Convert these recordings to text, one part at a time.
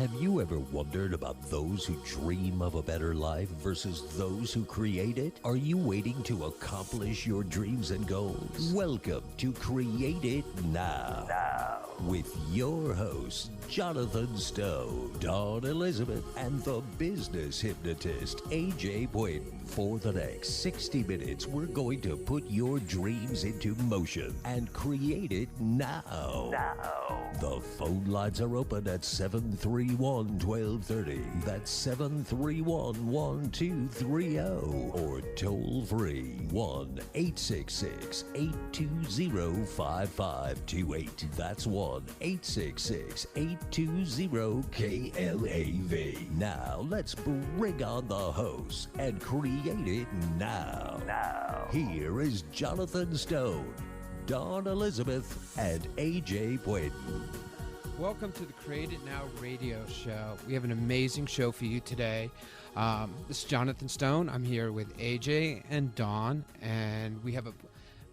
Have you ever wondered about those who dream of a better life versus those who create it? Are you waiting to accomplish your dreams and goals? Welcome to Create It Now. With your hosts, Jonathon Stone, Dawn Elizabeth, and the business hypnotist, AJ Boyden. For the next 60 minutes, we're going to put your dreams into motion and create it now. The phone lines are open at 731-1230. That's 731-1230. Or toll free 1-866-820-5528. That's 1-866-820-KLAV. Now let's bring on the host and create it now. Here is Jonathon Stone, Dawn Elizabeth, and AJ Boyden. Welcome to the Create It Now radio show. We have an amazing show for you today. This is Jonathon Stone. I'm here with AJ and Dawn, and we have a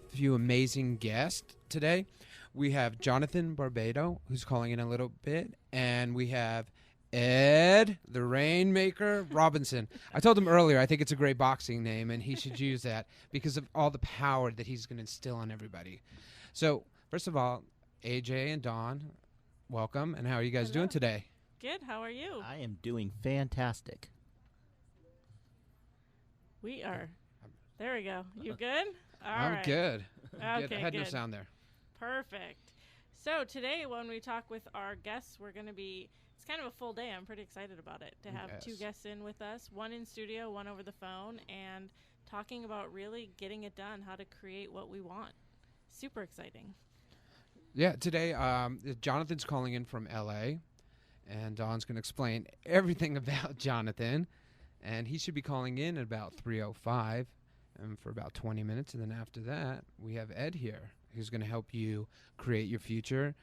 few amazing guests today. We have Jonathon Barbato, who's calling in a little bit, and we have Ed, the Rainmaker Robinson. I told him earlier I think it's a great boxing name, and he should use that because of all the power that he's going to instill on everybody. So, first of all, AJ and Dawn, welcome, and how are you guys doing today? Good. How are you? I am doing fantastic. We are. There we go. You good? I'm right. good. Okay, good. I had no good. sound there. Perfect. So today when we talk with our guests, we're going to be, it's kind of a full day. I'm pretty excited about it, to have two guests in with us, one in studio, one over the phone, and talking about really getting it done, how to create what we want. Super exciting. Yeah, today Jonathan's calling in from L.A., and Dawn's going to explain everything about Jonathon, and he should be calling in at about 3:05 and for about 20 minutes, and then after that, we have Ed here, who's going to help you create your future,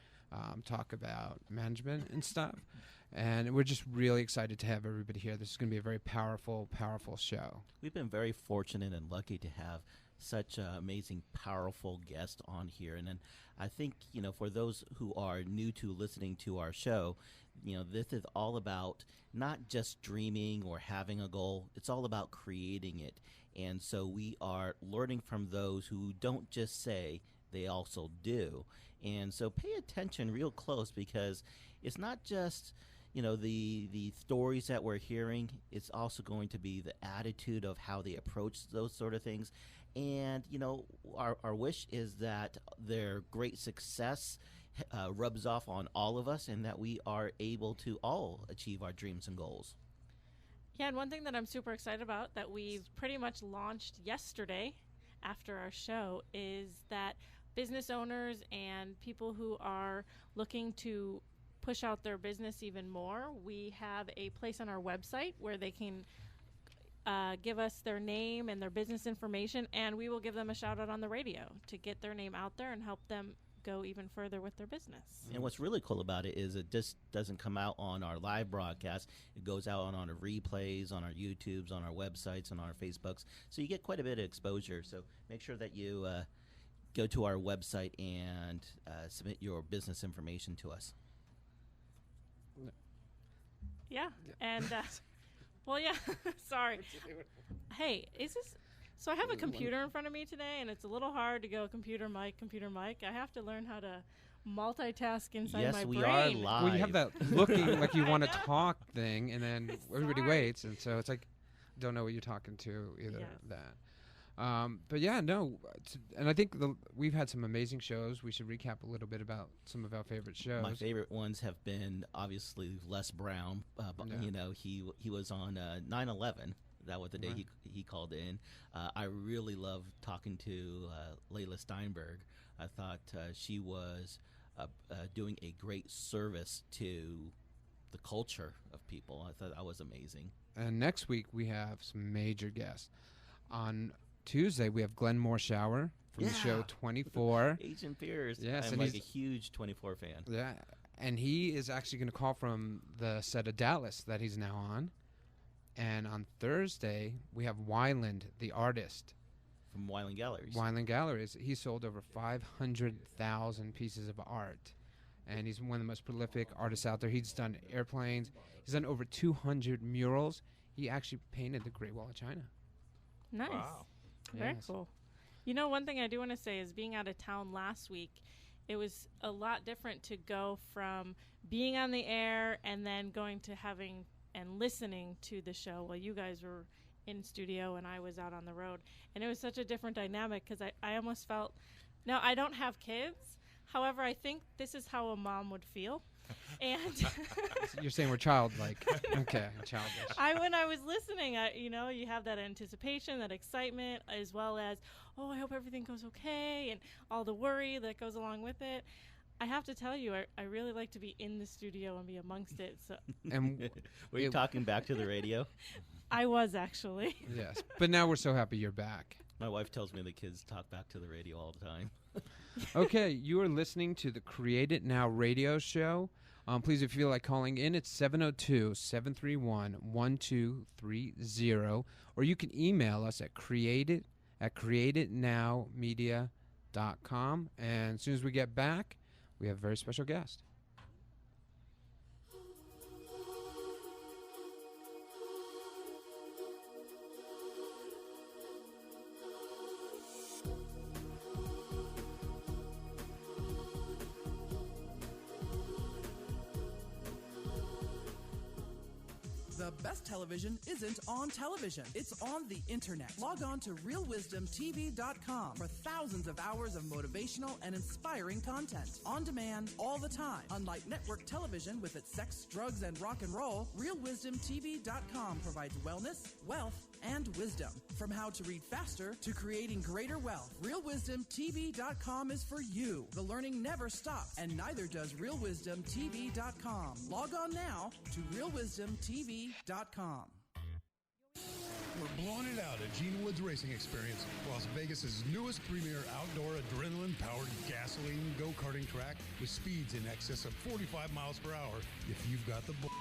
talk about management and stuff, and we're just really excited to have everybody here. This is going to be a very powerful, powerful show. We've been very fortunate and lucky to have such amazing, powerful guests on here. And then I think, for those who are new to listening to our show, this is all about not just dreaming or having a goal. It's all about creating it. And so we are learning from those who don't just say, they also do. And so pay attention real close, because it's not just the stories that we're hearing. It's also going to be the attitude of how they approach those sort of things. And, our wish is that their great success rubs off on all of us, and that we are able to all achieve our dreams and goals. Yeah, and one thing that I'm super excited about that we've pretty much launched yesterday after our show is that business owners and people who are looking to push out their business even more, we have a place on our website where they can give us their name and their business information, and we will give them a shout out on the radio to get their name out there and help them go even further with their business. And what's really cool about it is it just doesn't come out on our live broadcast. It goes out on our replays, on our YouTubes, on our websites, on our Facebooks. So you get quite a bit of exposure. So make sure that you go to our website and submit your business information to us. Yeah. And, well, yeah, sorry. Hey, is this... So I have a computer in front of me today, and it's a little hard to go computer mic. I have to learn how to multitask inside my brain. Yes, we are live. Well, you have that looking like you want to talk thing, and then everybody waits, and so it's like, don't know what you're talking to either. That. But yeah, no, and I think we've had some amazing shows. We should recap a little bit about some of our favorite shows. My favorite ones have been obviously Les Brown. He was on 9/11. That was the day he called in. I really love talking to Layla Steinberg. I thought she was doing a great service to the culture of people. I thought that was amazing. And next week we have some major guests. On Tuesday we have Glenn Morshower from the show 24. Agent Pierce. Yes, I'm like a huge 24 fan. Yeah, and he is actually going to call from the set of Dallas that he's now on. And on Thursday, we have Wyland, the artist. From Wyland Galleries. Wyland Galleries. He sold over 500,000 pieces of art. and he's one of the most prolific artists out there. He's done airplanes. He's done over 200 murals. He actually painted the Great Wall of China. Nice. Wow. Very Yes. cool. You know, one thing I do want to say is being out of town last week, it was a lot different to go from being on the air and then going to having and listening to the show while you guys were in studio and I was out on the road. And it was such a different dynamic because I almost felt, now I don't have kids. However, I think this is how a mom would feel. And You're saying we're childlike. Okay, childish. when I was listening, you have that anticipation, that excitement, as well as, oh, I hope everything goes okay, and all the worry that goes along with it. I have to tell you, I really like to be in the studio and be amongst it. So And Were you talking back to the radio? I was actually. yes, but now we're so happy you're back. My wife tells me the kids talk back to the radio all the time. Okay, you are listening to the Create It Now radio show. Please, if you feel like calling in, it's 702-731-1230, or you can email us at createitnowmedia.com. And as soon as we get back, we have a very special guest. The best television isn't on television. It's on the internet. Log on to realwisdomtv.com for thousands of hours of motivational and inspiring content. On demand, all the time. Unlike network television with its sex, drugs, and rock and roll, realwisdomtv.com provides wellness, wealth, and wisdom. From how to read faster to creating greater wealth, realwisdomtv.com is for you. The learning never stops, and neither does realwisdomtv.com. Log on now to realwisdomtv.com. We're blowing it out at Gene Woods Racing Experience, Las Vegas's newest premier outdoor adrenaline-powered gasoline go-karting track with speeds in excess of 45 miles per hour if you've got the balls.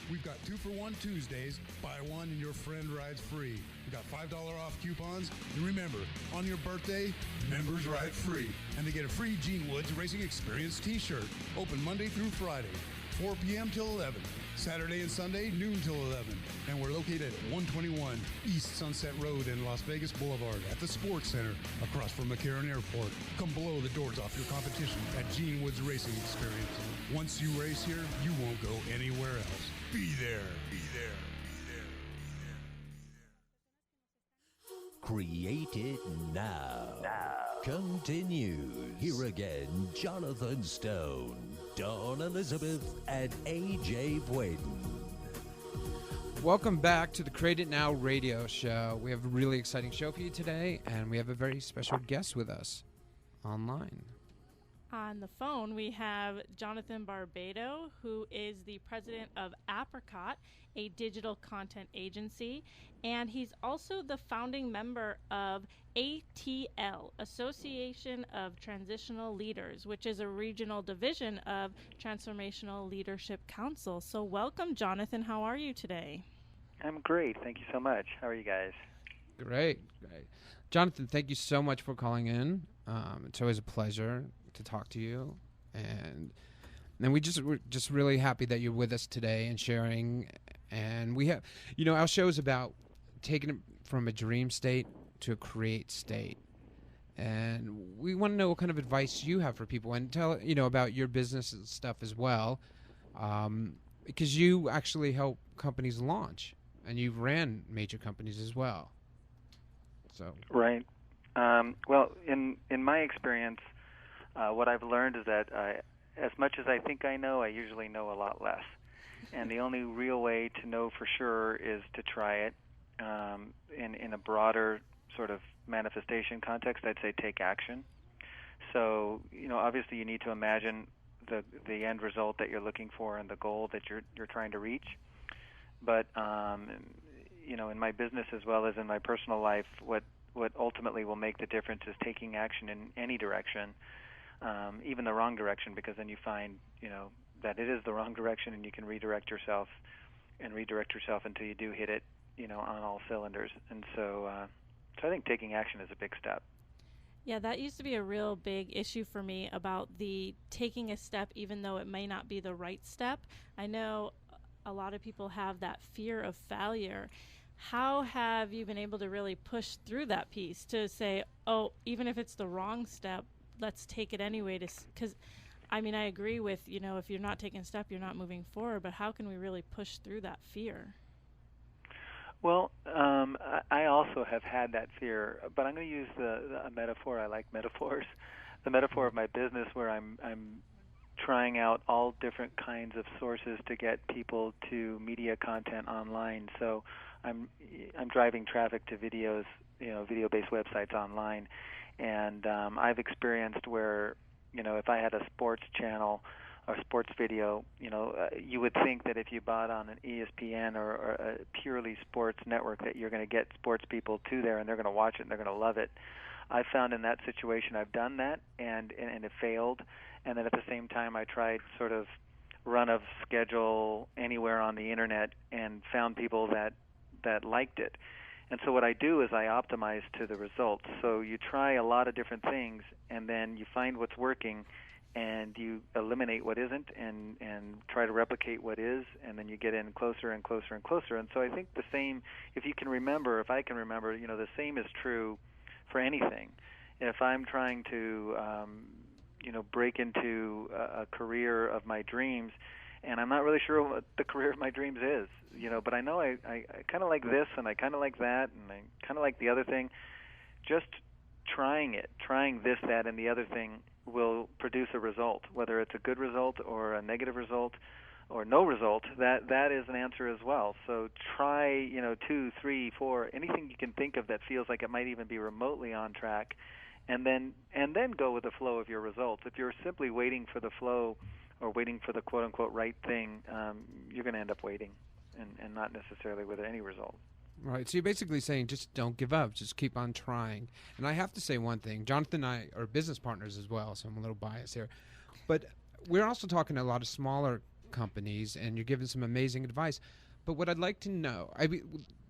We've got 2-for-1 Tuesdays, buy one and your friend rides free. We've got $5 off coupons, and remember, on your birthday, members ride free. And they get a free Gene Woods Racing Experience t-shirt, open Monday through Friday, 4 p.m. till 11. Saturday and Sunday, noon till 11. And we're located at 121 East Sunset Road in Las Vegas Boulevard at the Sports Center across from McCarran Airport. Come blow the doors off your competition at Gene Woods Racing Experience. Once you race here, you won't go anywhere else. Be there. Be there. Create It Now. Continues. Here again, Jonathon Stone, Dawn Elizabeth, and AJ Boyden. Welcome back to the Create It Now radio show. We have a really exciting show for you today, and we have a very special guest with us online. On the phone, we have Jonathon Barbato, who is the president of Apricot, a digital content agency, and he's also the founding member of ATL, Association of Transitional Leaders, which is a regional division of Transformational Leadership Council. So welcome, Jonathon. How are you today? I'm great. Thank you so much. How are you guys? Great. Jonathon, thank you so much for calling in. It's always a pleasure to talk to you, and we're just really happy that you're with us today and sharing. And we have, our show is about taking it from a dream state to a create state, and we want to know what kind of advice you have for people, and tell about your business and stuff as well, because you actually help companies launch, and you've ran major companies as well. So right. Well, in my experience, what I've learned is that as much as I think I know, I usually know a lot less. And the only real way to know for sure is to try it. In a broader sort of manifestation context, I'd say take action. So, obviously you need to imagine the end result that you're looking for and the goal that you're trying to reach. But, in my business as well as in my personal life, what ultimately will make the difference is taking action in any direction, even the wrong direction, because then you find, that it is the wrong direction, and you can redirect yourself until you do hit it, on all cylinders. And so I think taking action is a big step. Yeah, that used to be a real big issue for me about the taking a step even though it may not be the right step. I know a lot of people have that fear of failure. How have you been able to really push through that piece to say, oh, even if it's the wrong step, let's take it anyway? Because, I mean, I agree with, if you're not taking a step, you're not moving forward, but how can we really push through that fear? Well, I also have had that fear, but I'm going to use a metaphor. I like metaphors. The metaphor of my business, where I'm trying out all different kinds of sources to get people to media content online. So I'm driving traffic to videos, video-based websites online, and I've experienced where, if I had a sports channel or sports video, you would think that if you bought on an ESPN or a purely sports network that you're going to get sports people to there and they're going to watch it and they're going to love it. I found in that situation I've done that and it failed. And then at the same time I tried sort of run of schedule anywhere on the internet and found people that liked it. And so what I do is I optimize to the results. So you try a lot of different things and then you find what's working and you eliminate what isn't and try to replicate what is, and then you get in closer and closer and closer. And so I think the same, if I can remember, the same is true for anything. If I'm trying to, break into a career of my dreams, and I'm not really sure what the career of my dreams is, but I know I kind of like this and I kind of like that and I kind of like the other thing, just trying this, that, and the other thing will produce a result, whether it's a good result or a negative result or no result. That is an answer as well. So try 2, 3, 4, anything you can think of that feels like it might even be remotely on track, and then go with the flow of your results. If you're simply waiting for the flow or waiting for the quote unquote right thing, you're going to end up waiting and not necessarily with any result. Right. So you're basically saying just don't give up. Just keep on trying. And I have to say one thing. Jonathon and I are business partners as well, so I'm a little biased here. But we're also talking to a lot of smaller companies, and you're giving some amazing advice. But what I'd like to know, I'd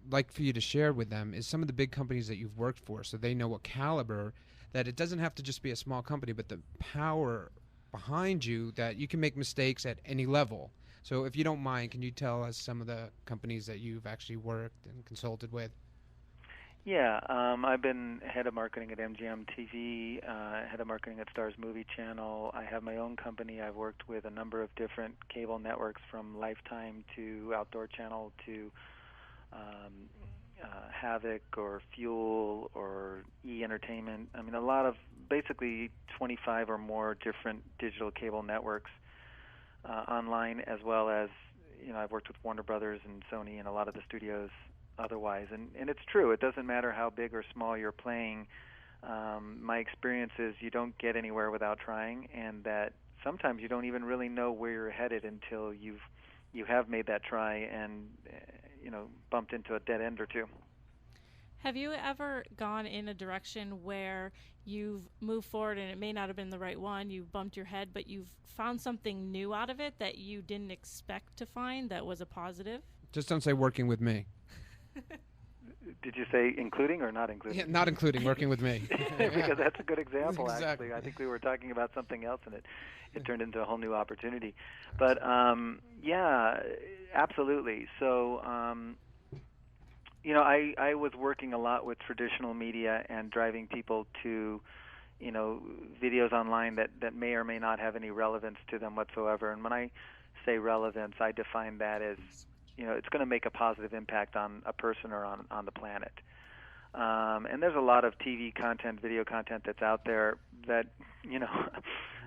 like for you to share with them, is some of the big companies that you've worked for so they know what caliber, that it doesn't have to just be a small company, but the power behind you that you can make mistakes at any level. So if you don't mind, can you tell us some of the companies that you've actually worked and consulted with? Yeah, I've been head of marketing at MGM TV, head of marketing at Starz Movie Channel. I have my own company. I've worked with a number of different cable networks, from Lifetime to Outdoor Channel to Havoc or Fuel or E! Entertainment. I mean, a lot of, basically 25 or more different digital cable networks. Online, as well as, I've worked with Warner Brothers and Sony and a lot of the studios otherwise. And it's true, it doesn't matter how big or small you're playing. My experience is you don't get anywhere without trying, and that sometimes you don't even really know where you're headed until you have made that try and bumped into a dead end or two. Have you ever gone in a direction where you've moved forward and it may not have been the right one, you've bumped your head, but you've found something new out of it that you didn't expect to find that was a positive? Just don't say working with me. Did you say including or not including? Yeah, not including working with me. Because that's a good example, Exactly. actually. I think we were talking about something else, and it turned into a whole new opportunity. But, yeah, absolutely. So, I was working a lot with traditional media and driving people to, videos online that may or may not have any relevance to them whatsoever. And when I say relevance, I define that as, it's going to make a positive impact on a person or on the planet. And there's a lot of TV content, video content that's out there that,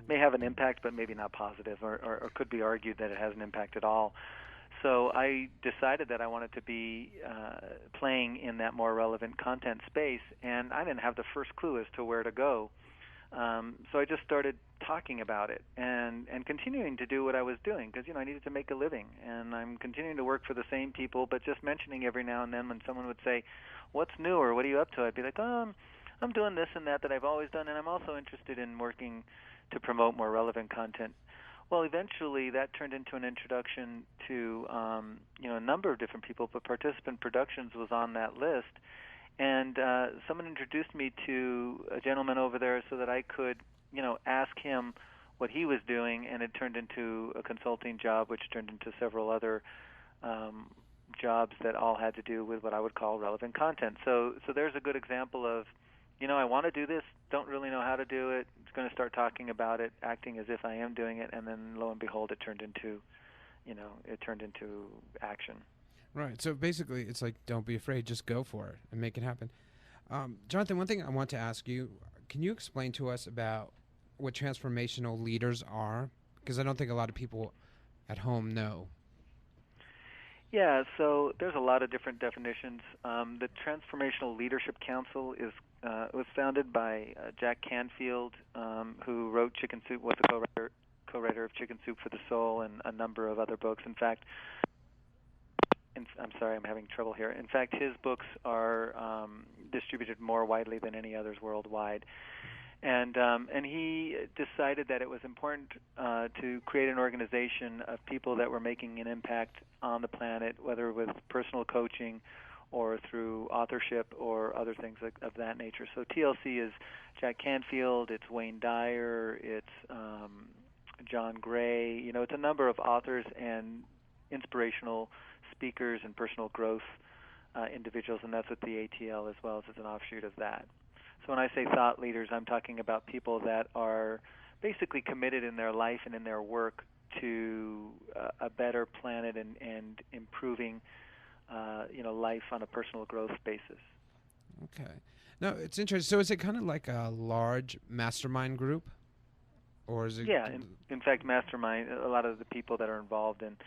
may have an impact but maybe not positive, or could be argued that it has an impact at all. So I decided that I wanted to be playing in that more relevant content space, and I didn't have the first clue as to where to go. So I just started talking about it and continuing to do what I was doing, because I needed to make a living, and I'm continuing to work for the same people, but just mentioning every now and then when someone would say, "What's new?" or "What are you up to?" I'd be like, "I'm doing this and that I've always done, and I'm also interested in working to promote more relevant content." Well, eventually that turned into an introduction to a number of different people, but Participant Productions was on that list. And someone introduced me to a gentleman over there so that I could, ask him what he was doing, and it turned into a consulting job, which turned into several other jobs that all had to do with what I would call relevant content. So there's a good example of, I want to do this, don't really know how to do it, going to start talking about it, acting as if I am doing it, and then lo and behold, it turned into action. Right. So basically, it's like, don't be afraid, just go for it and make it happen. Jonathan, one thing I want to ask you, can you explain to us about what transformational leaders are? Because I don't think a lot of people at home know. Yeah, so there's a lot of different definitions. The Transformational Leadership Council was founded by Jack Canfield, who wrote Chicken Soup, was the co-writer of Chicken Soup for the Soul and a number of other books. In fact, I'm sorry, I'm having trouble here. In fact, his books are distributed more widely than any others worldwide. And he decided that it was important to create an organization of people that were making an impact on the planet, whether with personal coaching or through authorship or other things of that nature. So TLC is Jack Canfield, it's Wayne Dyer, it's John Gray. It's a number of authors and inspirational speakers and personal growth individuals, and that's what the ATL as well as an offshoot of that. So when I say thought leaders, I'm talking about people that are basically committed in their life and in their work to a better planet and improving, life on a personal growth basis. Okay. Now, it's interesting. So is it kind of like a large mastermind group? Or is it? Yeah. In fact, mastermind, a lot of the people that are involved in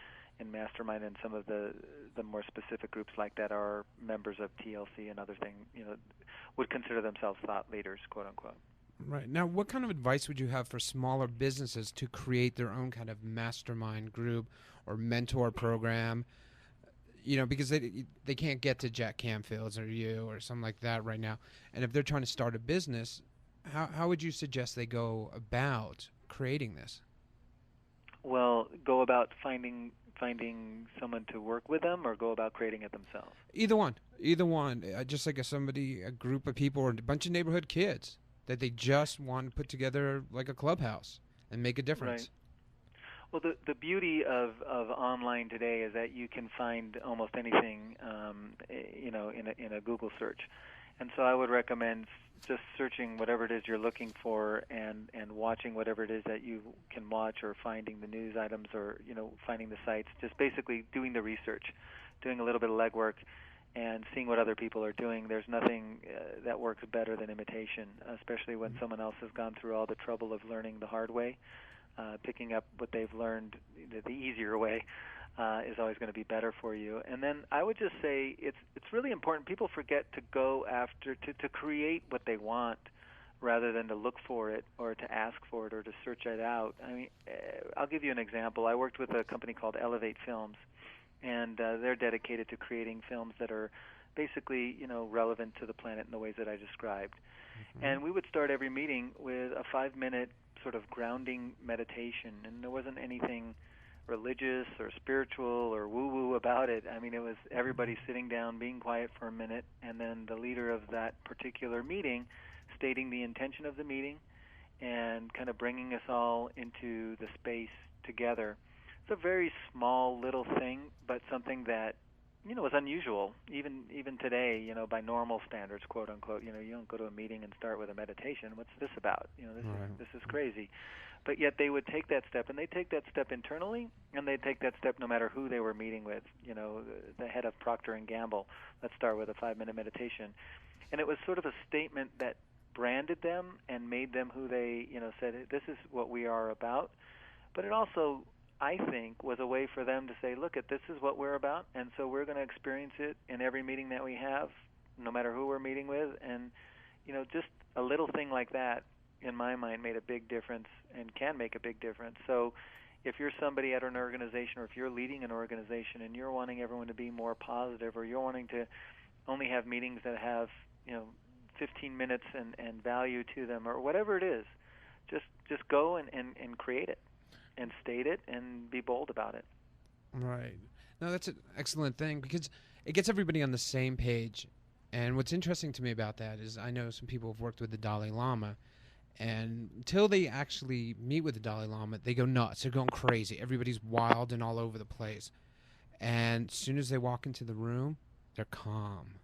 Mastermind and some of the more specific groups like that are members of TLC and other things, would consider themselves thought leaders, quote unquote. Right. Now, what kind of advice would you have for smaller businesses to create their own kind of mastermind group or mentor program? Because they can't get to Jack Canfield's or you or something like that right now. And if they're trying to start a business, how would you suggest they go about creating this? Well, go about finding someone to work with them, or go about creating it themselves? Either one. Just like a group of people or a bunch of neighborhood kids that they just want to put together like a clubhouse and make a difference. Right. Well, the beauty of online today is that you can find almost anything, in a Google search. And so I would recommend just searching whatever it is you're looking for and watching whatever it is that you can watch, or finding the news items, or finding the sites, just basically doing the research, doing a little bit of legwork and seeing what other people are doing. There's nothing that works better than imitation, especially when someone else has gone through all the trouble of learning the hard way. Picking up what they've learned the easier way is always going to be better for you. And then I would just say it's really important. People forget to go after, to create what they want rather than to look for it or to ask for it or to search it out. I mean, I'll give you an example. I worked with a company called Elevate Films, and they're dedicated to creating films that are basically, relevant to the planet in the ways that I described. Mm-hmm. And we would start every meeting with a 5-minute sort of grounding meditation, and there wasn't anything religious or spiritual or woo-woo about it. I mean, it was everybody sitting down, being quiet for a minute, and then the leader of that particular meeting stating the intention of the meeting and kind of bringing us all into the space together. It's a very small little thing, but something that was unusual, even today, by normal standards, quote unquote. You don't go to a meeting and start with a meditation. What's this about? This is crazy. But yet they would take that step, and they take that step internally, and they take that step no matter who they were meeting with. The head of Procter & Gamble. Let's start with a 5-minute meditation, and it was sort of a statement that branded them and made them who they, said, this is what we are about. But it also, I think, was a way for them to say, look, this is what we're about, and so we're going to experience it in every meeting that we have, no matter who we're meeting with. And, just a little thing like that, in my mind, made a big difference and can make a big difference. So if you're somebody at an organization, or if you're leading an organization and you're wanting everyone to be more positive, or you're wanting to only have meetings that have, 15 minutes and value to them, or whatever it is, just go and create it and state it and be bold about it. Right. No, that's an excellent thing, because it gets everybody on the same page, And what's interesting to me about that is I know some people have worked with the Dalai Lama, and until they actually meet with the Dalai Lama, they go nuts. They're going crazy. Everybody's wild and all over the place. And as soon as they walk into the room, they're calm.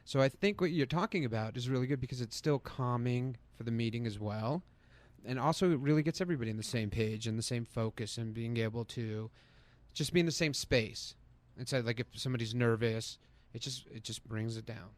So I think what you're talking about is really good because it's still calming for the meeting as well. And also it really gets everybody on the same page and the same focus and being able to just be in the same space. It's like if somebody's nervous, it just brings it down.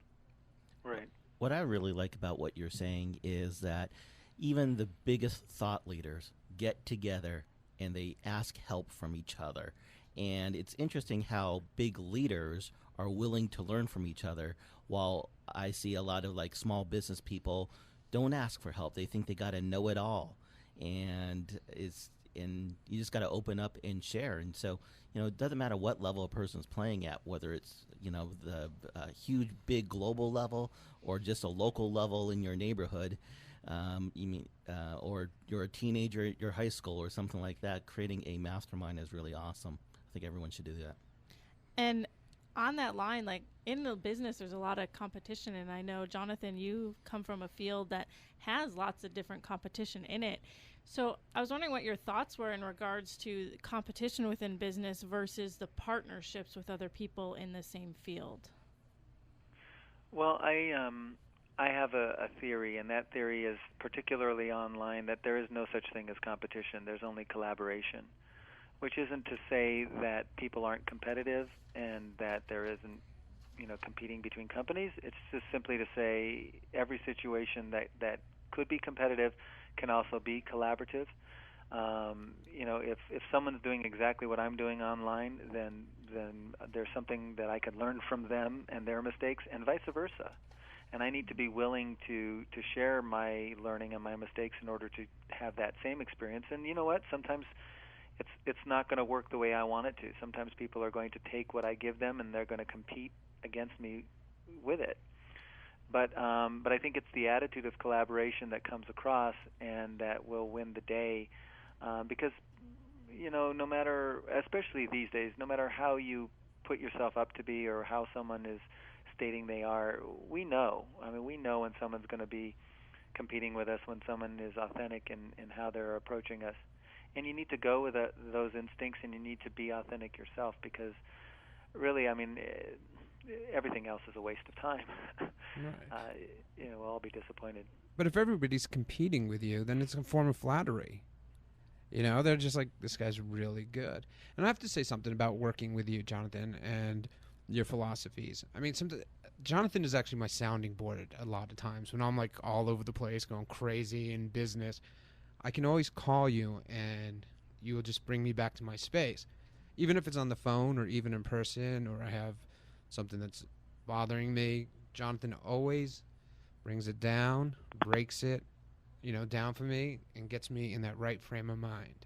Right. What I really like about what you're saying is that even the biggest thought leaders get together and they ask help from each other. And it's interesting how big leaders are willing to learn from each other, while I see a lot of like small business people don't ask for help. They think they got to know it all. And you just got to open up and share. And so, it doesn't matter what level a person's playing at, whether it's, the huge, big global level or just a local level in your neighborhood, or you're a teenager at your high school or something like that. Creating a mastermind is really awesome. I think everyone should do that. And on that line, like in the business, there's a lot of competition. And I know, Jonathan, you come from a field that has lots of different competition in it. So I was wondering what your thoughts were in regards to competition within business versus the partnerships with other people in the same field. Well, I have a theory, and that theory is particularly online, that there is no such thing as competition. There's only collaboration, which isn't to say that people aren't competitive and that there isn't, competing between companies. It's just simply to say every situation that could be competitive can also be collaborative. If someone's doing exactly what I'm doing online, then there's something that I could learn from them and their mistakes, and vice versa. And I need to be willing to share my learning and my mistakes in order to have that same experience. And you know what? Sometimes it's not going to work the way I want it to. Sometimes people are going to take what I give them and they're going to compete against me with it. But I think it's the attitude of collaboration that comes across and that will win the day, because no matter, especially these days, no matter how you put yourself up to be or how someone is stating they are, we know. I mean, we know when someone's going to be competing with us, when someone is authentic in how they're approaching us. And you need to go with those instincts, and you need to be authentic yourself, because really, I mean, everything else is a waste of time. Right. We'll all be disappointed. But if everybody's competing with you, then it's a form of flattery. They're just like, this guy's really good. And I have to say something about working with you, Jonathan, and your philosophies. I mean, Jonathan is actually my sounding board a lot of times. When I'm like all over the place, going crazy in business, I can always call you and you will just bring me back to my space. Even if it's on the phone or even in person, or I have something that's bothering me, Jonathan always brings it down, breaks it, down for me, and gets me in that right frame of mind,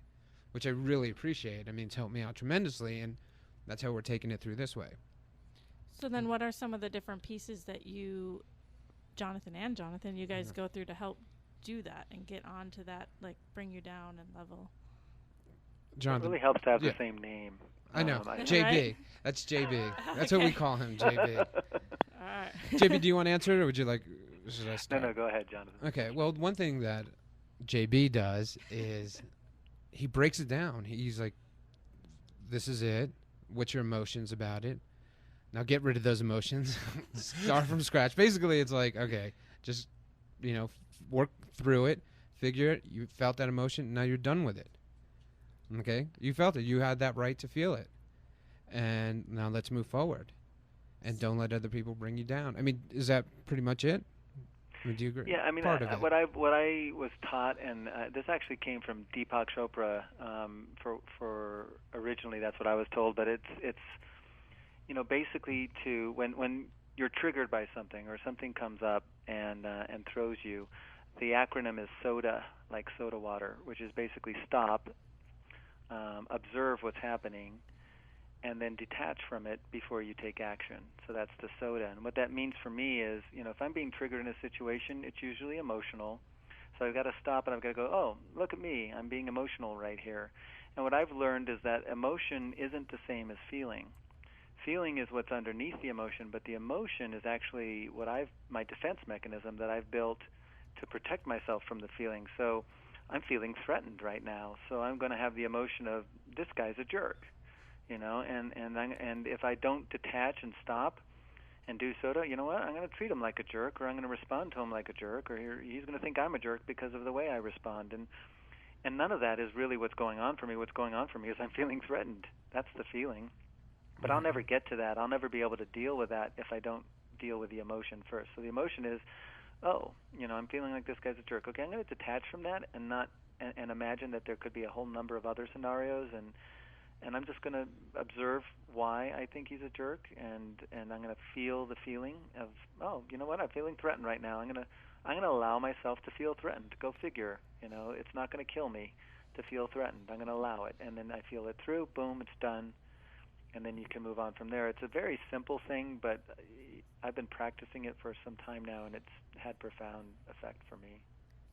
which I really appreciate. I mean, it's helped me out tremendously, and that's how we're taking it through this way. So then what are some of the different pieces that you, Jonathan, you guys go through to help do that and get onto that, like bring you down and level? Jonathan, it really helps to have the same name. I know. JB. Right? That's JB. That's what we call him, JB. All right. JB, do you want to answer it, or would you like... Should I start? No, go ahead, Jonathan. Okay, well, one thing that JB does is he breaks it down. He's like, this is it. What's your emotions about it? Now get rid of those emotions. Start from scratch. Basically, it's like, okay, just, work through it, figure it. You felt that emotion. Now you're done with it. Okay? You felt it. You had that right to feel it. And now let's move forward. And don't let other people bring you down. I mean, is that pretty much it? I mean, do you agree? Yeah, I mean, what I was taught, and this actually came from Deepak Chopra. For originally, that's what I was told. But it's basically to when you're triggered by something or something comes up and throws you, the acronym is SODA, like soda water, which is basically stop, observe what's happening, and then detach from it before you take action. So that's the SODA. And what that means for me is, if I'm being triggered in a situation, it's usually emotional. So I've got to stop and I've got to go, oh, look at me, I'm being emotional right here. And what I've learned is that emotion isn't the same as feeling. feeling is what's underneath the emotion, but the emotion is actually my defense mechanism that I've built to protect myself from the feeling. So I'm feeling threatened right now, so I'm going to have the emotion of, this guy's a jerk, and if I don't detach and stop and do so, you know what, I'm going to treat him like a jerk, or I'm going to respond to him like a jerk, or he's going to think I'm a jerk because of the way I respond. And none of that is really what's going on for me. What's going on for me is I'm feeling threatened. That's the feeling. But I'll never get to that. I'll never be able to deal with that if I don't deal with the emotion first. So the emotion is, I'm feeling like this guy's a jerk. Okay, I'm going to detach from that and imagine that there could be a whole number of other scenarios, and I'm just going to observe why I think he's a jerk, and I'm going to feel the feeling of, you know what, I'm feeling threatened right now. I'm going to allow myself to feel threatened. Go figure. It's not going to kill me to feel threatened. I'm going to allow it, and then I feel it through. Boom, it's done. And then you can move on from there. It's a very simple thing, but I've been practicing it for some time now, and it's had profound effect for me.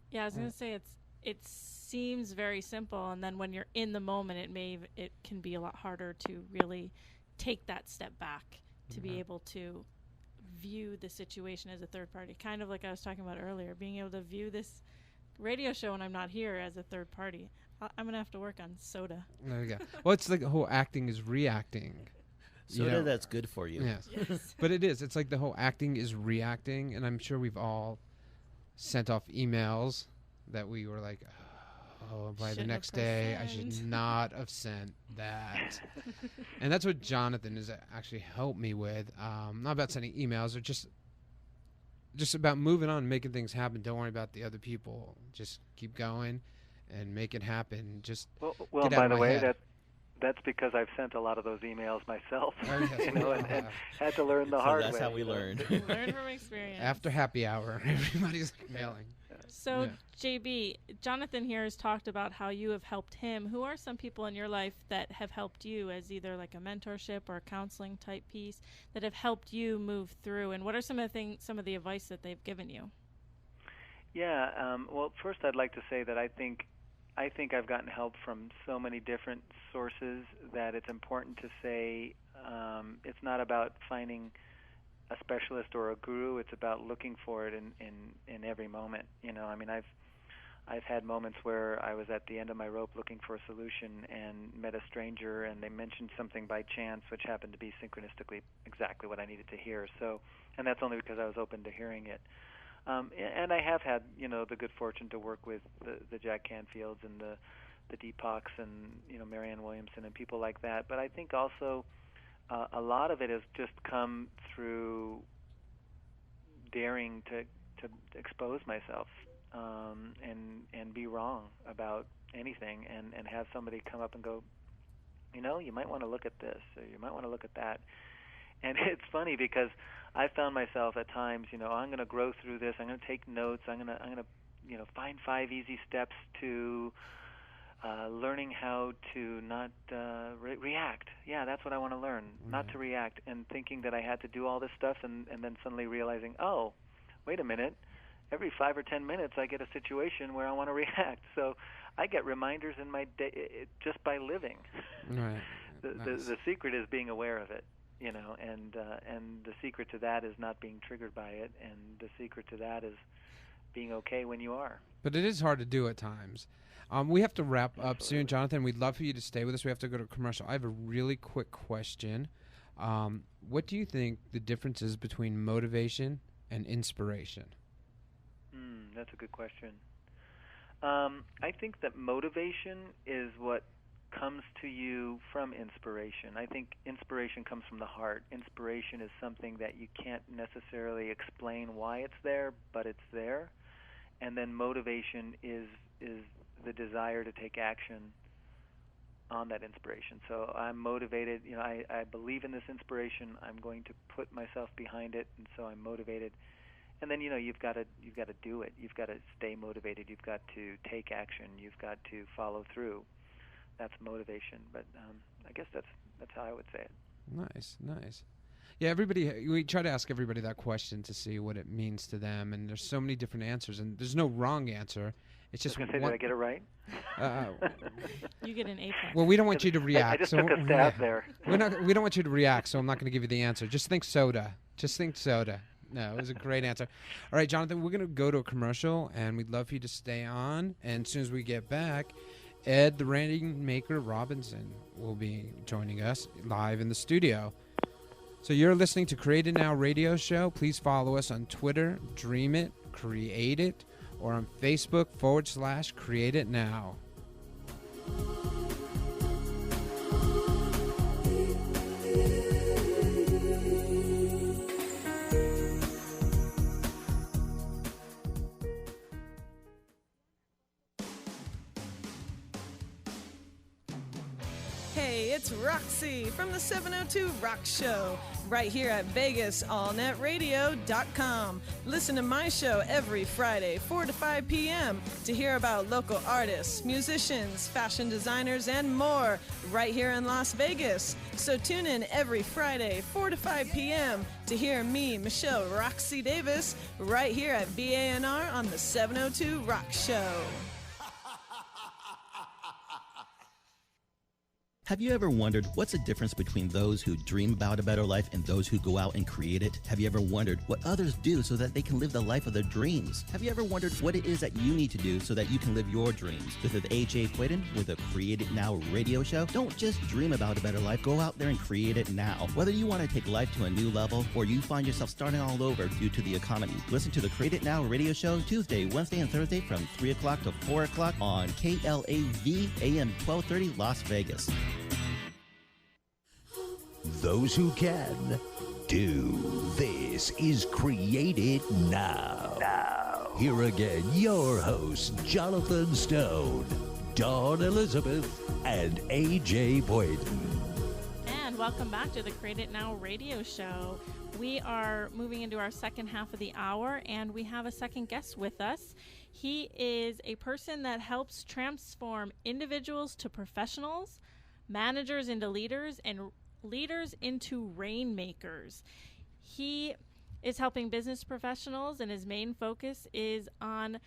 Yeah, I was going to say it seems very simple, and then when you're in the moment, it can be a lot harder to really take that step back to be able to view the situation as a third party. Kind of like I was talking about earlier, being able to view this radio show when I'm not here as a third party. I'm going to have to work on soda. There you go. Well, it's like the whole acting is reacting. Soda, that's good for you. Yes. But it is. It's like the whole acting is reacting, and I'm sure we've all sent off emails that we were like, by the next day, I should not have sent that. And that's what Jonathon has actually helped me with. Not about sending emails, or just about moving on, making things happen. Don't worry about the other people. Just keep going and make it happen. Just well, by the way, that's because I've sent a lot of those emails myself, and had to learn the hard way. That's how we learned. Learn from experience. After happy hour, everybody's mailing. So, JB, Jonathon here has talked about how you have helped him. Who are some people in your life that have helped you as either like a mentorship or a counseling type piece that have helped you move through? And what are some of the advice that they've given you? Yeah. Well, first I'd like to say that I think I've gotten help from so many different sources that it's important to say it's not about finding a specialist or a guru. It's about looking for it in every moment. I've had moments where I was at the end of my rope looking for a solution and met a stranger, and they mentioned something by chance, which happened to be synchronistically exactly what I needed to hear. So, and that's only because I was open to hearing it. And I have had, the good fortune to work with the Jack Canfields and the Deepoks and, Marianne Williamson and people like that. But I think also a lot of it has just come through daring to expose myself and be wrong about anything and have somebody come up and go, you might want to look at this, or you might want to look at that. And it's funny because I found myself at times, I'm going to grow through this. I'm going to take notes. I'm going to find 5 easy steps to learning how to not react. Yeah, that's what I want to learn, not to react. And thinking that I had to do all this stuff, and then suddenly realizing, oh, wait a minute. Every 5 or 10 minutes, I get a situation where I want to react. So I get reminders in my day just by living. Right. The secret is being aware of it. And the secret to that is not being triggered by it, and the secret to that is being okay when you are. But it is hard to do at times. We have to wrap up soon, Jonathon. We'd love for you to stay with us. We have to go to commercial. I have a really quick question. What do you think the difference is between motivation and inspiration? That's a good question. I think that motivation is what comes to you from inspiration. I think inspiration comes from the heart. Inspiration is something that you can't necessarily explain why it's there, but it's there. And then motivation is the desire to take action on that inspiration. So I'm motivated, I believe in this inspiration. I'm going to put myself behind it, and so I'm motivated. And then you've got to do it. You've got to stay motivated. You've got to take action. You've got to follow through. That's motivation, but I guess that's how I would say it. Nice. Yeah, we try to ask everybody that question to see what it means to them, and there's so many different answers, and there's no wrong answer, It's just I was gonna say, did I get it right? You get an A+. Well, we don't want you to react. I just so took a stab there. We don't want you to react, so I'm not going to give you the answer. Just think soda. Just think soda. No, it was a great answer. All right, Jonathan, we're going to go to a commercial, and we'd love for you to stay on. And as soon as we get back, Ed, the Rainmaker Robinson, will be joining us live in the studio. So you're listening to Create It Now radio show. Please follow us on Twitter, Dream It, Create It, or on Facebook /Create It Now. Hey, it's Roxy from the 702 Rock Show, right here at VegasAllNetRadio.com. Listen to my show every Friday, 4 to 5 p.m. to hear about local artists, musicians, fashion designers, and more right here in Las Vegas. So tune in every Friday, 4 to 5 p.m. to hear me, Michelle Roxy Davis, right here at VANR on the 702 Rock Show. Have you ever wondered what's the difference between those who dream about a better life and those who go out and create it? Have you ever wondered what others do so that they can live the life of their dreams? Have you ever wondered what it is that you need to do so that you can live your dreams? This is AJ Quaiden with the Create It Now radio show. Don't just dream about a better life. Go out there and create it now. Whether you want to take life to a new level or you find yourself starting all over due to the economy, listen to the Create It Now radio show Tuesday, Wednesday, and Thursday from 3 o'clock to 4 o'clock on KLAV AM 1230 Las Vegas. Those who can do. This is Create It Now. Here again, your hosts, Jonathon Stone, Dawn Elizabeth, and AJ Boyden. And welcome back to the Create It Now radio show. We are moving into our second half of the hour, and we have a second guest with us. He is a person that helps transform individuals to professionals, managers into leaders, and leaders into rainmakers. He is helping business professionals, and his main focus is on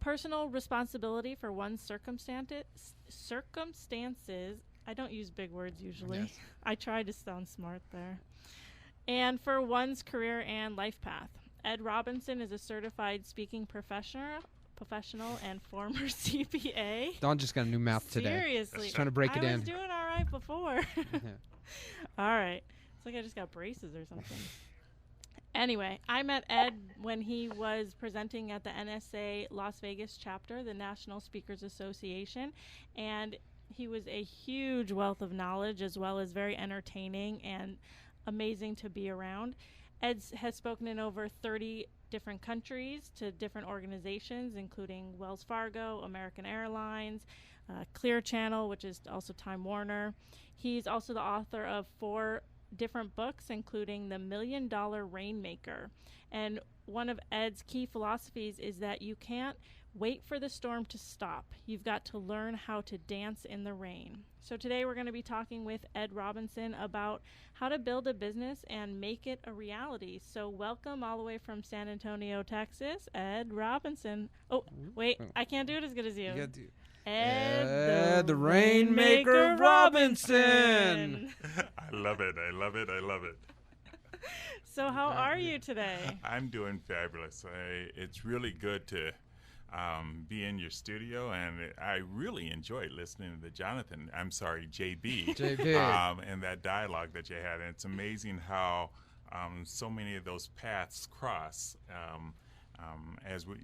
personal responsibility for one's circumstances. I don't use big words usually. Yes. I try to sound smart there. And for one's career and life path. Ed Robinson is a certified speaking professional and former CPA. Dawn just got a new mouth today. Seriously. Just trying to break it in. I was doing all right before. All right. It's like I just got braces or something. Anyway, I met Ed when he was presenting at the NSA Las Vegas chapter, the National Speakers Association, and he was a huge wealth of knowledge as well as very entertaining and amazing to be around. Ed has spoken in over 30 different countries to different organizations, including Wells Fargo, American Airlines, Clear Channel, which is also Time Warner. He's also the author of 4 different books, including The $1 Million Rainmaker. And one of Ed's key philosophies is that you can't wait for the storm to stop. You've got to learn how to dance in the rain. So today we're going to be talking with Ed Robinson about how to build a business and make it a reality. So welcome all the way from San Antonio, Texas, Ed Robinson. Oh, wait, I can't do it as good as you. Ed the Rainmaker Robinson. I love it. So how are you today? I'm doing fabulous. It's really good to be in your studio, and I really enjoyed listening to JB. And that dialogue that you had. And it's amazing how so many of those paths cross,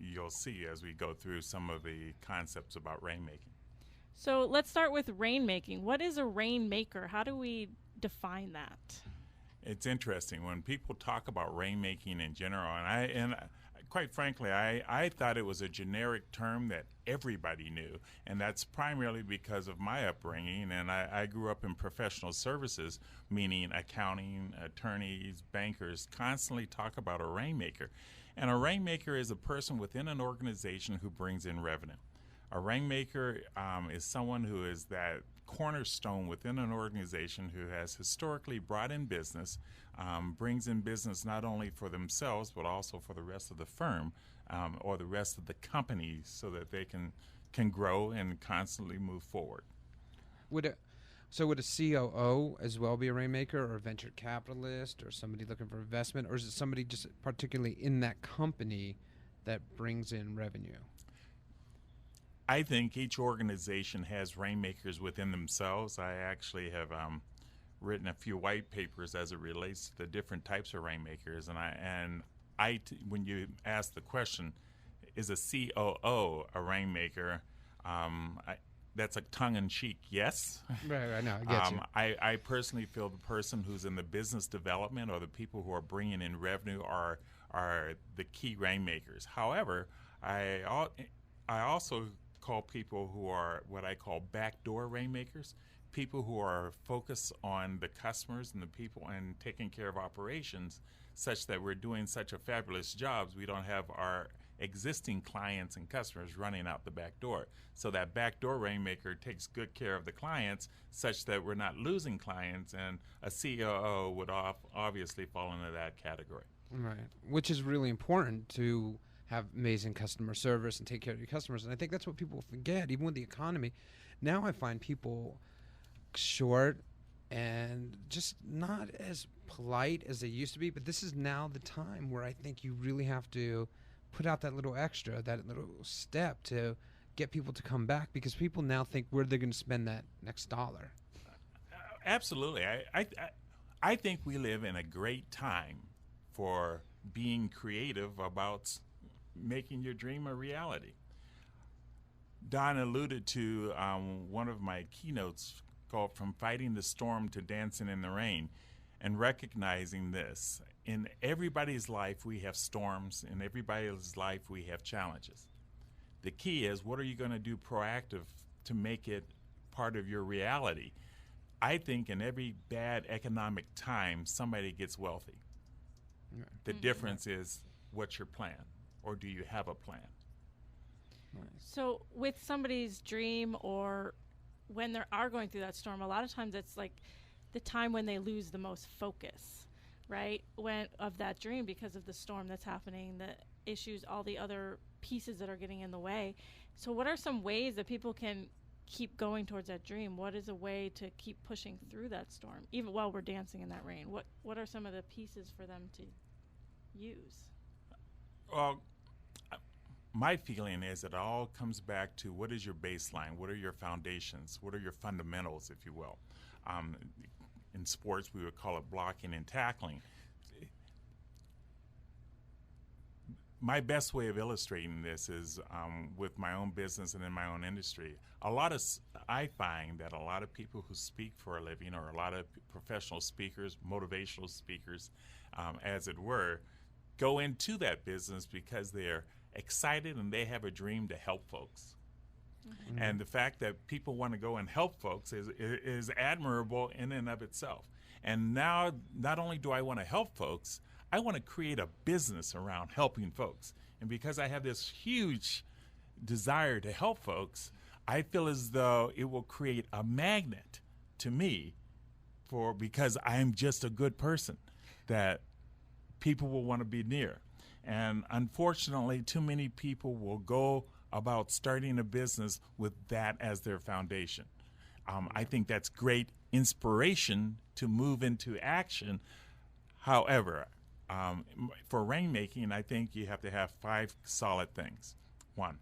you'll see as we go through some of the concepts about rainmaking. So let's start with rainmaking. What is a rainmaker? How do we define that? It's interesting when people talk about rainmaking in general, and quite frankly, I thought it was a generic term that everybody knew, and that's primarily because of my upbringing, and I grew up in professional services, meaning accounting, attorneys, bankers constantly talk about a rainmaker. And a rainmaker is a person within an organization who brings in revenue. A rainmaker is someone who is that cornerstone within an organization who has historically brought in business, brings in business not only for themselves but also for the rest of the firm or the rest of the company so that they can grow and constantly move forward. Would a COO as well be a rainmaker, or a venture capitalist, or somebody looking for investment, or is it somebody just particularly in that company that brings in revenue? I think each organization has rainmakers within themselves. I actually have written a few white papers as it relates to the different types of rainmakers, and when you ask the question, is a COO a rainmaker? That's a tongue-in-cheek yes. Right, I know, I get you. I personally feel the person who's in the business development or the people who are bringing in revenue are the key rainmakers. However, I also call people who are what I call backdoor rainmakers, people who are focused on the customers and the people and taking care of operations such that we're doing such a fabulous job, we don't have our existing clients and customers running out the back door. So that backdoor rainmaker takes good care of the clients such that we're not losing clients, and a COO would obviously fall into that category. Right, which is really important to have amazing customer service and take care of your customers. And I think that's what people forget, even with the economy. Now I find people short and just not as polite as they used to be, but this is now the time where I think you really have to put out that little extra, that little step to get people to come back, because people now think where they're going to spend that next dollar. Absolutely. I think we live in a great time for being creative about making your dream a reality. Don alluded to one of my keynotes called From Fighting the Storm to Dancing in the Rain, and recognizing this. In everybody's life, we have storms. In everybody's life, we have challenges. The key is, what are you going to do proactive to make it part of your reality? I think in every bad economic time, somebody gets wealthy. Right. The difference is, what's your plan, or do you have a plan? Right. So with somebody's dream, or when they are going through that storm, a lot of times it's like the time when they lose the most focus, right? Of that dream, because of the storm that's happening, the issues, all the other pieces that are getting in the way. So what are some ways that people can keep going towards that dream? What is a way to keep pushing through that storm, even while we're dancing in that rain? What are some of the pieces for them to use? Well, my feeling is it all comes back to, what is your baseline? What are your foundations? What are your fundamentals, if you will? In sports, we would call it blocking and tackling. My best way of illustrating this is with my own business and in my own industry. I find that a lot of people who speak for a living, or a lot of professional speakers, motivational speakers, as it were, go into that business because they're excited and they have a dream to help folks. Mm-hmm. And the fact that people want to go and help folks is admirable in and of itself. And now, not only do I want to help folks, I want to create a business around helping folks. And because I have this huge desire to help folks, I feel as though it will create a magnet to me because I'm just a good person that people will want to be near. And unfortunately, too many people will go about starting a business with that as their foundation. I think that's great inspiration to move into action. However, for rainmaking, I think you have to have 5 solid things. 1,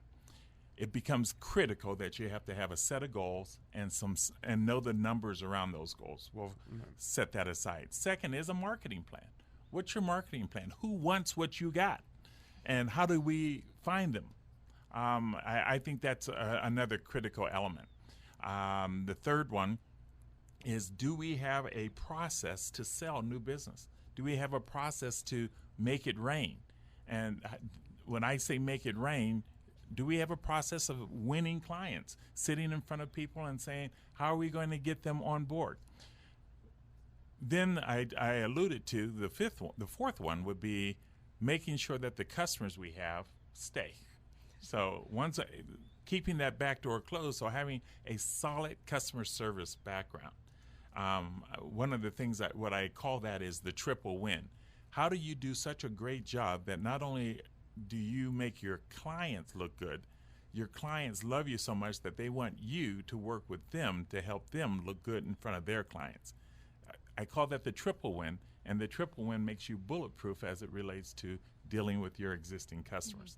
it becomes critical that you have to have a set of goals and know the numbers around those goals. We'll set that aside. 2nd is a marketing plan. What's your marketing plan? Who wants what you got? And how do we find them? I think that's another critical element. The 3rd one is, do we have a process to sell new business? Do we have a process to make it rain? And when I say make it rain, do we have a process of winning clients, sitting in front of people and saying, how are we going to get them on board? Then I alluded to the 4th one would be making sure that the customers we have stay. So keeping that back door closed, so having a solid customer service background. One of the things what I call that is the triple win. How do you do such a great job that not only do you make your clients look good? Your clients love you so much that they want you to work with them to help them look good in front of their clients. I call that the triple win, and the triple win makes you bulletproof as it relates to dealing with your existing customers.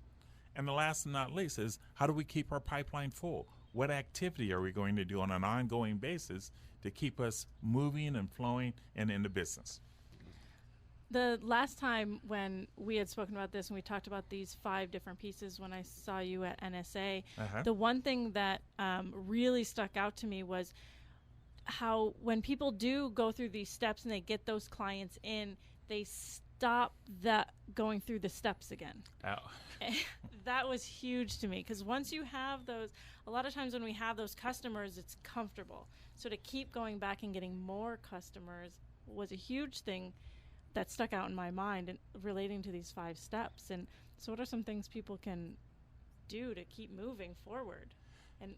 And the last and not least is, how do we keep our pipeline full? What activity are we going to do on an ongoing basis to keep us moving and flowing and into business? The last time when we had spoken about this and we talked about these 5 different pieces when I saw you at NSA, the one thing that really stuck out to me was how when people do go through these steps and they get those clients in, they stop that going through the steps again. That was huge to me, because once you have those, a lot of times when we have those customers, it's comfortable. So to keep going back and getting more customers was a huge thing that stuck out in my mind and relating to these 5 steps. And so what are some things people can do to keep moving forward? And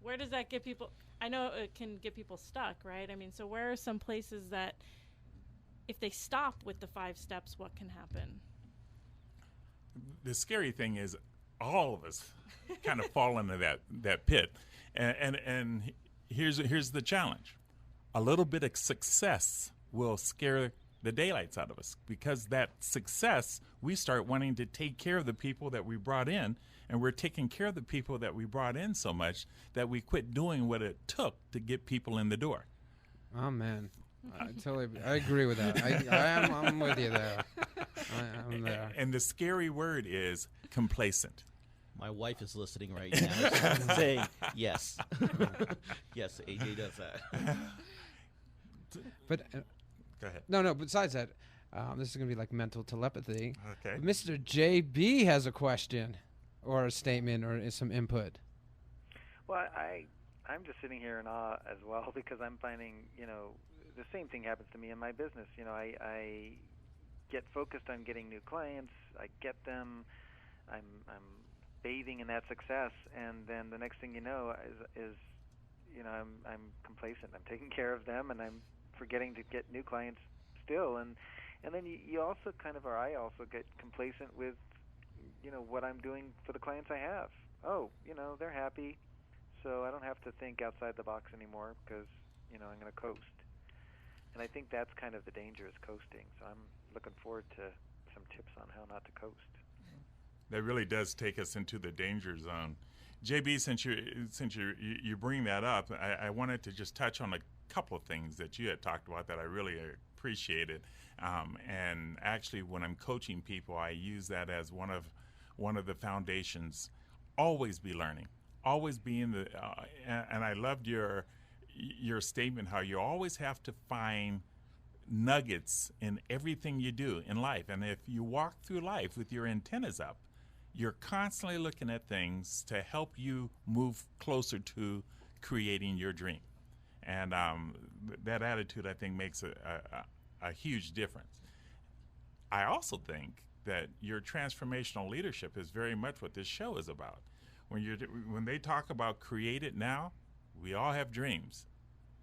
where does that get people? I know it can get people stuck, right? I mean, so where are some places that if they stop with the 5 steps, what can happen? The scary thing is all of us kind of fall into that pit. And here's the challenge. A little bit of success will scare the daylights out of us, because that success, we start wanting to take care of the people that we brought in, and we're taking care of the people that we brought in so much that we quit doing what it took to get people in the door. Oh, man. I agree with that. I'm with you there. I'm there. And the scary word is complacent. My wife is listening right now. She's saying yes. Yes, AJ does that. But go ahead. No. Besides that, this is going to be like mental telepathy. Okay. Mr. JB has a question or a statement or some input. Well, I'm just sitting here in awe as well, because I'm finding, the same thing happens to me in my business. I get focused on getting new clients. I get them. I'm bathing in that success, and then the next thing you know is I'm complacent. I'm taking care of them, and I'm forgetting to get new clients still. And then you also I also get complacent with, what I'm doing for the clients I have. Oh, they're happy, so I don't have to think outside the box anymore, because, I'm going to coast. And I think that's kind of the danger, is coasting. So I'm looking forward to some tips on how not to coast. That really does take us into the danger zone. JB, since you bring that up, I wanted to just touch on a couple of things that you had talked about that I really appreciated. And actually, when I'm coaching people, I use that as one of the foundations. Always be learning. Always be in the. And I loved your statement, how you always have to find nuggets in everything you do in life. And if you walk through life with your antennas up, you're constantly looking at things to help you move closer to creating your dream. And that attitude, I think, makes a huge difference. I also think that your transformational leadership is very much what this show is about. When they talk about create it now, we all have dreams.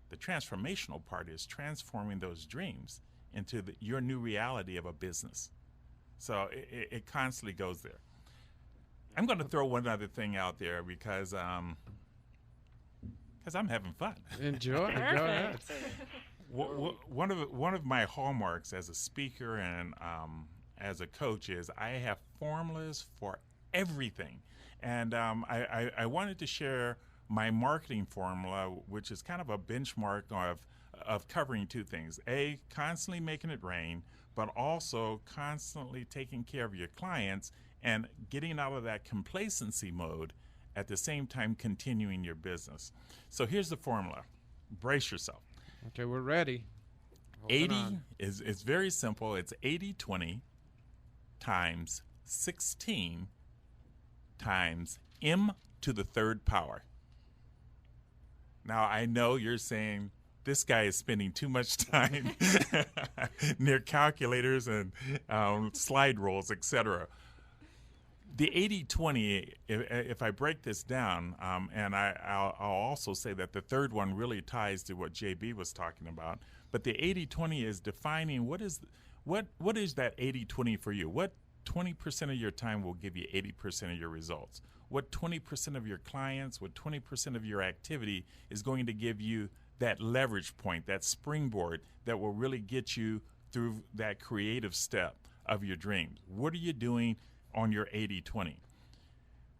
The transformational part is transforming those dreams into your new reality of a business. So it constantly goes there. I'm going to throw one other thing out there because I'm having fun. Enjoy it. One of my hallmarks as a speaker and as a coach is I have formulas for everything. And I wanted to share my marketing formula, which is kind of a benchmark of covering 2 things. A, constantly making it rain, but also constantly taking care of your clients and getting out of that complacency mode, at the same time continuing your business. So here's the formula. Brace yourself. Okay, we're ready. 80 is very simple. It's 80-20 times 16 times m to the 3rd power. Now, I know you're saying this guy is spending too much time near calculators and slide rules, etc. The 80-20, if I break this down, and I'll also say that the third one really ties to what JB was talking about, but the 80-20 is defining what is that 80-20 for you? What 20% of your time will give you 80% of your results? What 20% of your clients, what 20% of your activity is going to give you that leverage point, that springboard that will really get you through that creative step of your dreams? What are you doing on your 80-20?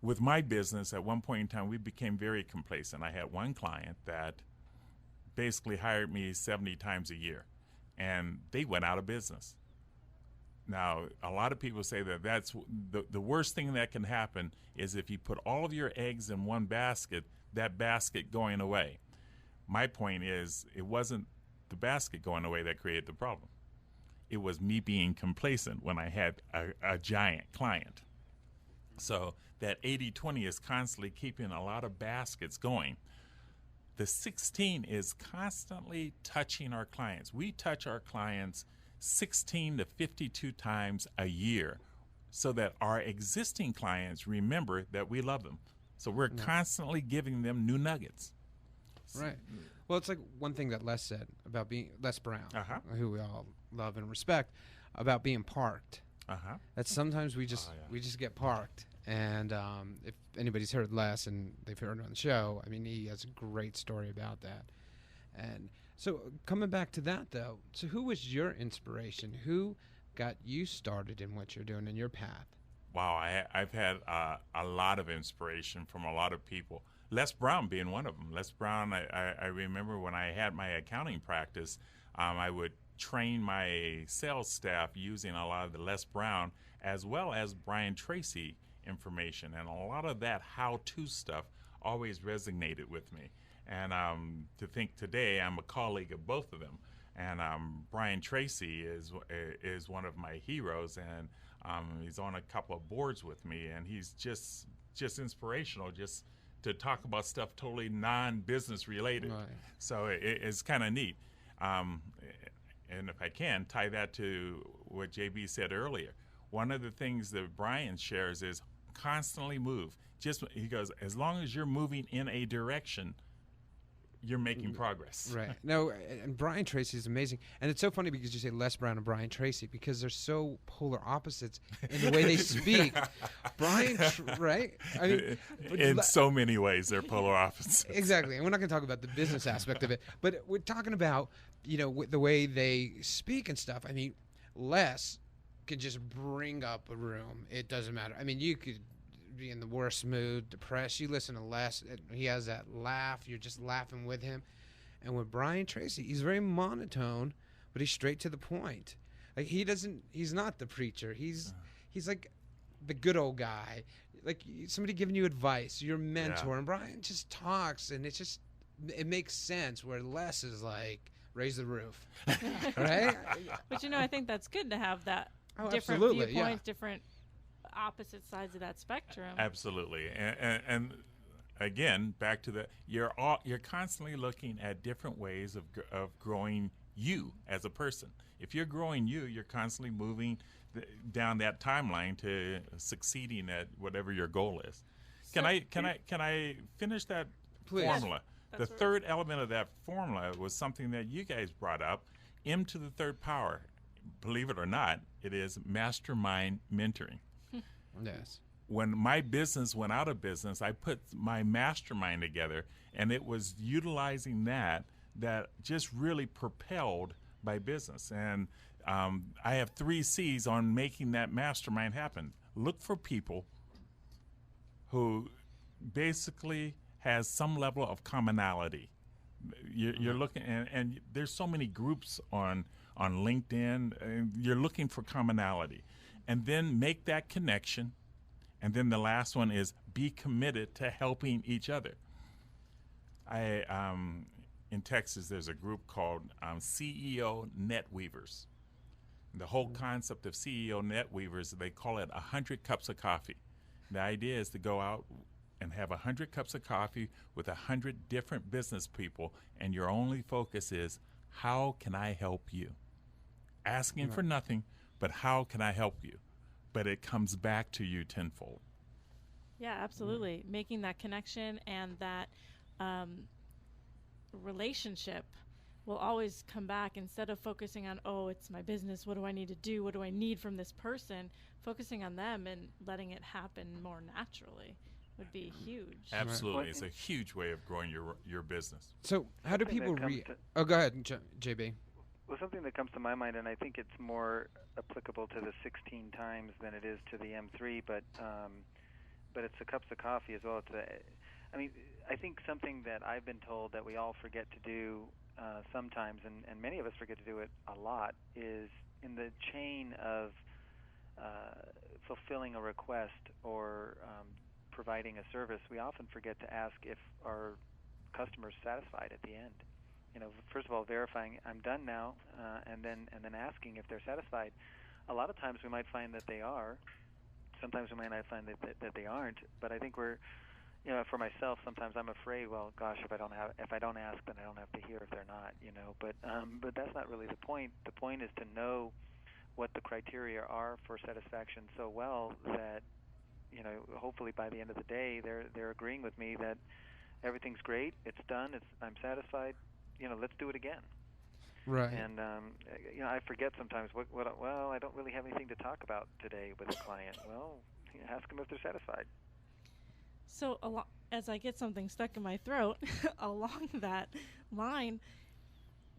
With my business, at one point in time, we became very complacent. I had one client that basically hired me 70 times a year, and they went out of business. Now, a lot of people say that that's the worst thing that can happen is if you put all of your eggs in one basket, that basket going away. My point is, it wasn't the basket going away that created the problem. It was me being complacent when I had a giant client. So that 80-20 is constantly keeping a lot of baskets going. The 16 is constantly touching our clients. We touch our clients 16 to 52 times a year so that our existing clients remember that we love them. So we're constantly giving them new nuggets. Right. Well, it's like one thing that Les said about being Les Brown, who we all love and respect, about being parked. That sometimes we just get parked. And if anybody's heard Les and they've heard it on the show, I mean, he has a great story about that. And so coming back to that, though, so who was your inspiration? Who got you started in what you're doing in your path? Wow, I've had a lot of inspiration from a lot of people. Les Brown being one of them. Les Brown, I remember when I had my accounting practice, I would train my sales staff using a lot of the Les Brown as well as Brian Tracy information. And a lot of that how-to stuff always resonated with me. And to think today I'm a colleague of both of them. And Brian Tracy is one of my heroes, and he's on a couple of boards with me, and he's just inspirational just to talk about stuff totally non-business related. Right. So it's kind of neat. And if I can, tie that to what JB said earlier. One of the things that Brian shares is constantly move. He goes, as long as you're moving in a direction, you're making progress. Right. No, and Brian Tracy is amazing. And it's so funny because you say Les Brown and Brian Tracy because they're so polar opposites in the way they speak. Right? I mean, in so many ways, they're polar opposites. Exactly. And we're not going to talk about the business aspect of it, but we're talking about, the way they speak and stuff. I mean, Les can just bring up a room. It doesn't matter. I mean, you could be in the worst mood, depressed. You listen to Les, he has that laugh. You're just laughing with him. And with Brian Tracy, he's very monotone, but he's straight to the point. Like he's not the preacher. He's like the good old guy, like somebody giving you advice, your mentor. And Brian just talks, and it makes sense. Where Les is like, raise the roof, right? But I think that's good to have that different viewpoints, different opposite sides of that spectrum. Absolutely. And again, back to you're constantly looking at different ways of growing you as a person. If you're growing you're constantly moving down that timeline to succeeding at whatever your goal is. Can I finish that formula? The third element of that formula was something that you guys brought up, M to the third power. Believe it or not, it is mastermind mentoring. Yes. When my business went out of business, I put my mastermind together, and it was utilizing that just really propelled my business. And I have 3 C's on making that mastermind happen. Look for people who basically has some level of commonality. You're looking, and there's so many groups on LinkedIn, and you're looking for commonality. And then make that connection. And then the last one is be committed to helping each other. In Texas, there's a group called CEO Netweavers. The whole concept of CEO Netweavers, they call it 100 cups of coffee. The idea is to go out and have 100 cups of coffee with 100 different business people, and your only focus is, how can I help you? Asking for nothing, but how can I help you? But it comes back to you tenfold. Yeah, absolutely. Making that connection and that relationship will always come back instead of focusing on, oh, it's my business. What do I need to do? What do I need from this person? Focusing on them and letting it happen more naturally would be huge. Absolutely. It's a huge way of growing your business. So how do people Oh, go ahead, JB. Well, something that comes to my mind, and I think it's more applicable to the 16 times than it is to the M3, but it's the cups of coffee as well. I think something that I've been told that we all forget to do sometimes, and many of us forget to do it a lot, is in the chain of fulfilling a request or providing a service, we often forget to ask if our customer's satisfied at the end. First of all, verifying I'm done now, and then asking if they're satisfied. A lot of times we might find that they are. Sometimes we might not find that they aren't. But I think we're, for myself, sometimes I'm afraid. Well, gosh, if I don't ask, then I don't have to hear if they're not. But that's not really the point. The point is to know what the criteria are for satisfaction so well that, hopefully by the end of the day they're agreeing with me that everything's great, it's done, I'm satisfied. Let's do it again. Right. And I forget sometimes. Well, I don't really have anything to talk about today with a client. Well, ask them if they're satisfied. So, as I get something stuck in my throat, along that line,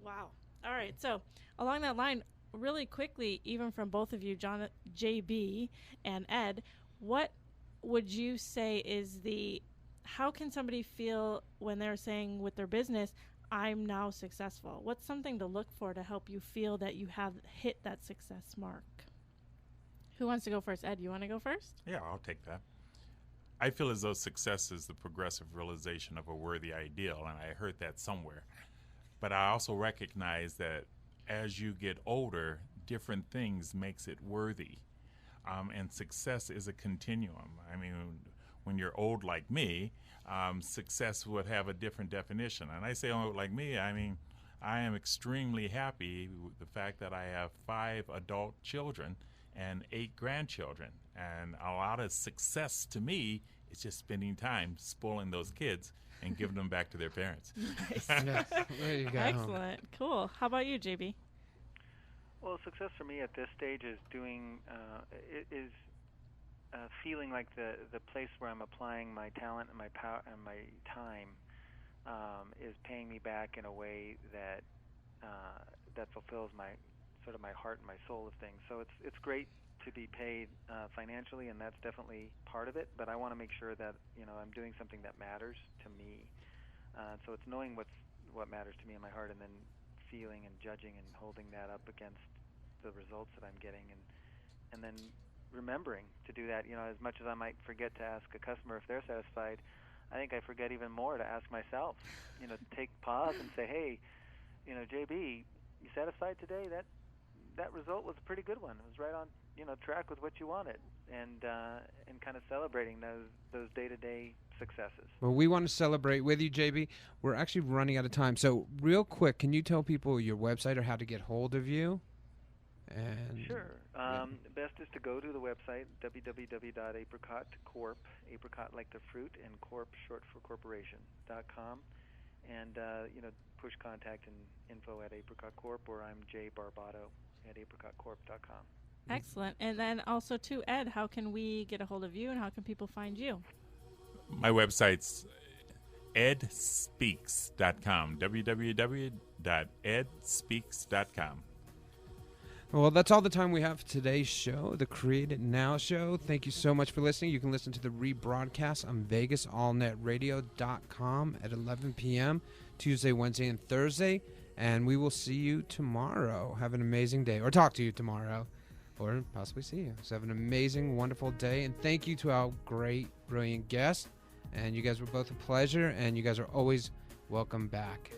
wow. All right. So, along that line, really quickly, even from both of you, JB and Ed, what would you say is how can somebody feel when they're saying with their business, I'm now successful? What's something to look for to help you feel that you have hit that success mark? Who wants to go first? Ed, you want to go first? Yeah, I'll take that. I feel as though success is the progressive realization of a worthy ideal, and I heard that somewhere. But I also recognize that as you get older, different things makes it worthy. And success is a continuum. I mean, when you're old like me, success would have a different definition. And I say old like me, I mean, I am extremely happy with the fact that I have 5 adult children and 8 grandchildren. And a lot of success to me is just spending time spoiling those kids and giving them back to their parents. Nice. Yes. There you go. Excellent. Cool. How about you, JB? Well, success for me at this stage is feeling like the place where I'm applying my talent and my power and my time is paying me back in a way that fulfills my heart and my soul of things. So it's great to be paid financially, and that's definitely part of it. But I want to make sure that I'm doing something that matters to me. So it's knowing what matters to me in my heart, and then feeling and judging and holding that up against the results that I'm getting, and then remembering to do that. As much as I might forget to ask a customer if they're satisfied, I think I forget even more to ask myself. To take pause and say, hey, JB, you satisfied today? That result was a pretty good one. It was right on track with what you wanted, and kind of celebrating those day-to-day successes. Well, we want to celebrate with you, JB. We're actually running out of time. So real quick, can you tell people your website or how to get hold of you? And sure. Best is to go to the website, www.apricotcorp, apricot like the fruit, and corp, short for corporation.com, and push contact and info at Apricot Corp, or I'm J Barbato at apricotcorp.com. Excellent. And then also, too, Ed, how can we get a hold of you, and how can people find you? My website's edspeaks.com, www.edspeaks.com. Well, that's all the time we have for today's show, the Create It Now show. Thank you so much for listening. You can listen to the rebroadcast on VegasAllNetRadio.com at 11 p.m. Tuesday, Wednesday, and Thursday. And we will see you tomorrow. Have an amazing day. Or talk to you tomorrow. Or possibly see you. So have an amazing, wonderful day. And thank you to our great, brilliant guests. And you guys were both a pleasure. And you guys are always welcome back.